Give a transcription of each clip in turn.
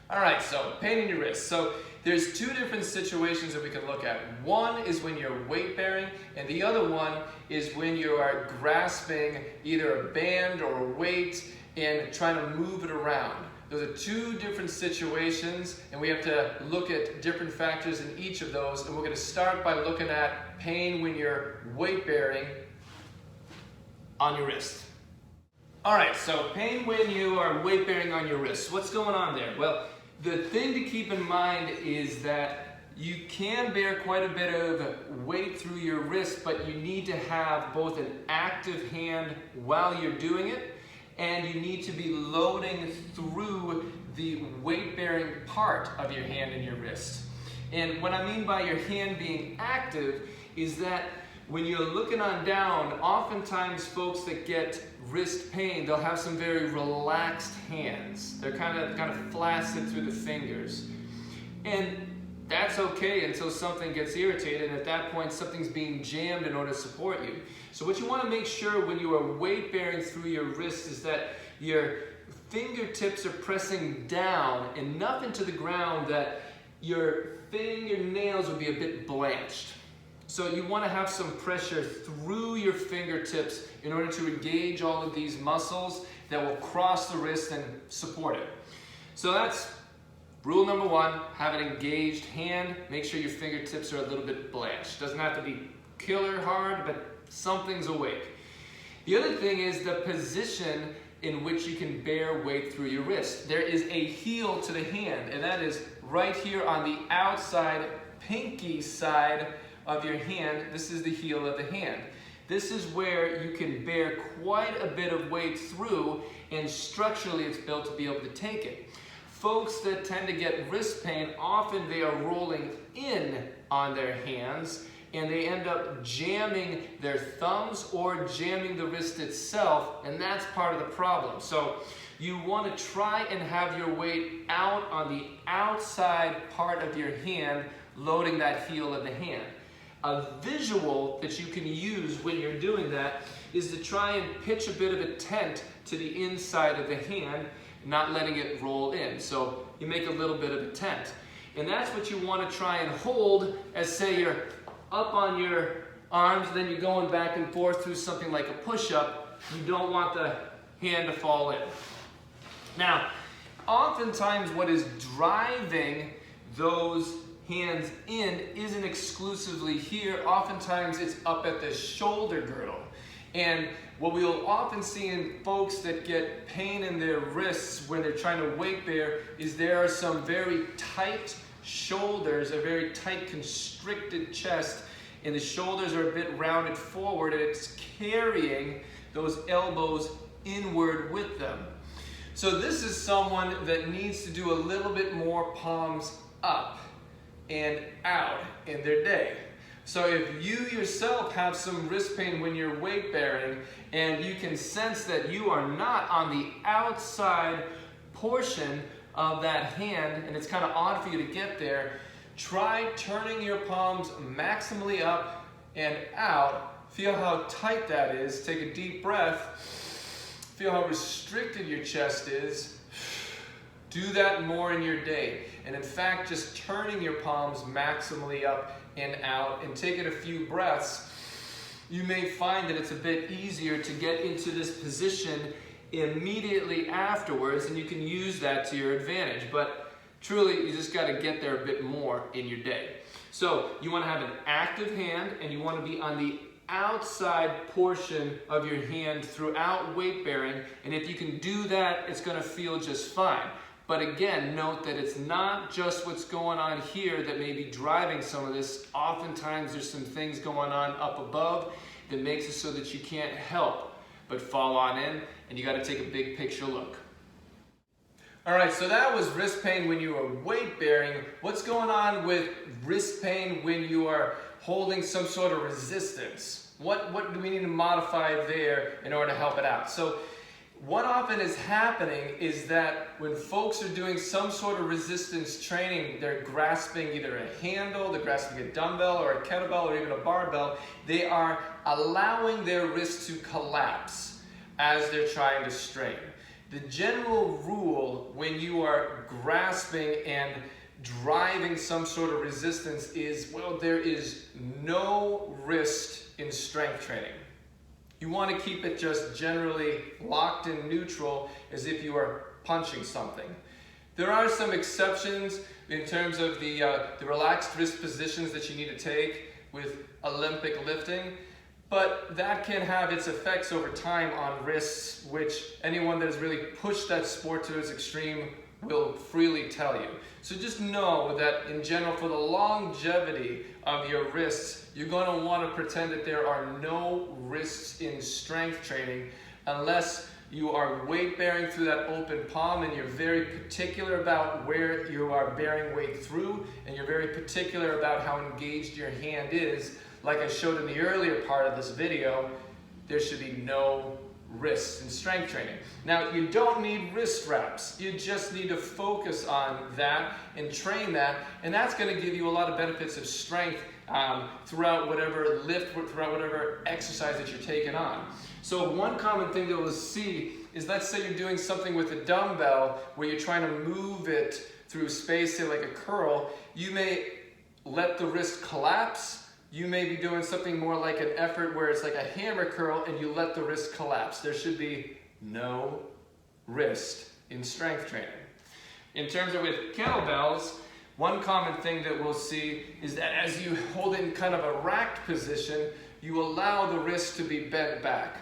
All right, so pain in your wrist. So there's two different situations that we can look at. One is when you're weight bearing, and the other one is when you are grasping either a band or a weight and trying to move it around. Those are two different situations, and we have to look at different factors in each of those. And we're going to start by looking at pain when you're weight bearing on your wrist. All right, so pain when you are weight bearing on your wrist. What's going on there? Well, the thing to keep in mind is that you can bear quite a bit of weight through your wrist, but you need to have both an active hand while you're doing it, and you need to be loading through the weight-bearing part of your hand and your wrist. And what I mean by your hand being active is that when you're looking on down, oftentimes folks that get wrist pain, they'll have some very relaxed hands. They're kind of flaccid through the fingers. And that's okay until something gets irritated, and at that point something's being jammed in order to support you. So what you want to make sure when you are weight bearing through your wrist is that your fingertips are pressing down enough into the ground that your fingernails will be a bit blanched. So you want to have some pressure through your fingertips in order to engage all of these muscles that will cross the wrist and support it. So that's rule number one, have an engaged hand. Make sure your fingertips are a little bit blanched. Doesn't have to be killer hard, but something's awake. The other thing is the position in which you can bear weight through your wrist. There is a heel to the hand, and that is right here on the outside pinky side of your hand. This is the heel of the hand. This is where you can bear quite a bit of weight through, and structurally it's built to be able to take it. Folks that tend to get wrist pain, often they are rolling in on their hands and they end up jamming their thumbs or jamming the wrist itself, and that's part of the problem. So you want to try and have your weight out on the outside part of your hand, loading that heel of the hand. A visual that you can use when you're doing that is to try and pitch a bit of a tent to the inside of the hand, not letting it roll in. So you make a little bit of a tent. And that's what you want to try and hold as, say, you're up on your arms, then you're going back and forth through something like a push-up. You don't want the hand to fall in. Now, oftentimes what is driving those hands in isn't exclusively here. Oftentimes it's up at the shoulder girdle. And what we will often see in folks that get pain in their wrists when they're trying to weight bear is there are some very tight shoulders, a very tight constricted chest, and the shoulders are a bit rounded forward, and it's carrying those elbows inward with them. So this is someone that needs to do a little bit more palms up and out in their day. So if you yourself have some wrist pain when you're weight bearing and you can sense that you are not on the outside portion of that hand and it's kind of odd for you to get there, try turning your palms maximally up and out. Feel how tight that is. Take a deep breath. Feel how restricted your chest is. Do that more in your day. And in fact, just turning your palms maximally up and out and taking a few breaths, you may find that it's a bit easier to get into this position immediately afterwards, and you can use that to your advantage. But truly, you just got to get there a bit more in your day. So you want to have an active hand, and you want to be on the outside portion of your hand throughout weight bearing, and if you can do that, it's going to feel just fine. But again, note that it's not just what's going on here that may be driving some of this. Oftentimes there's some things going on up above that makes it so that you can't help but fall on in, and you got to take a big picture look. All right, so that was wrist pain when you are weight bearing. What's going on with wrist pain when you are holding some sort of resistance? What do we need to modify there in order to help it out? So what often is happening is that when folks are doing some sort of resistance training, they're grasping either a handle, they're grasping a dumbbell or a kettlebell or even a barbell, they are allowing their wrists to collapse as they're trying to strain. The general rule when you are grasping and driving some sort of resistance is, well, there is no wrist in strength training. You want to keep it just generally locked in neutral as if you are punching something. There are some exceptions in terms of the relaxed wrist positions that you need to take with Olympic lifting, but that can have its effects over time on wrists, which anyone that has really pushed that sport to its extreme will freely tell you. So just know that in general, for the longevity of your wrists, you're going to want to pretend that there are no wrists in strength training unless you are weight bearing through that open palm and you're very particular about where you are bearing weight through, and you're very particular about how engaged your hand is. Like I showed in the earlier part of this video, there should be no wrists in strength training. Now, you don't need wrist wraps. You just need to focus on that and train that, and that's going to give you a lot of benefits of strength throughout whatever lift, throughout whatever exercise that you're taking on. So one common thing that we'll see is, let's say you're doing something with a dumbbell where you're trying to move it through space, say like a curl. You may let the wrist collapse. You may be doing something more like an effort where it's like a hammer curl and you let the wrist collapse. There should be no wrist in strength training. In terms of with kettlebells, one common thing that we'll see is that as you hold it in kind of a racked position, you allow the wrist to be bent back.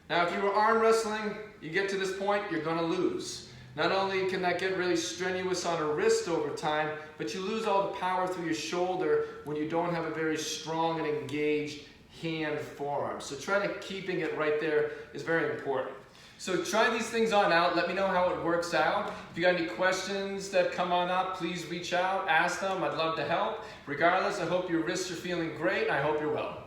Now, if you were arm wrestling, you get to this point, you're going to lose. Not only can that get really strenuous on a wrist over time, but you lose all the power through your shoulder when you don't have a very strong and engaged hand forearm. So try to keeping it right there is very important. So try these things on out. Let me know how it works out. If you got any questions that come on up, please reach out, ask them. I'd love to help. Regardless, I hope your wrists are feeling great. I hope you're well.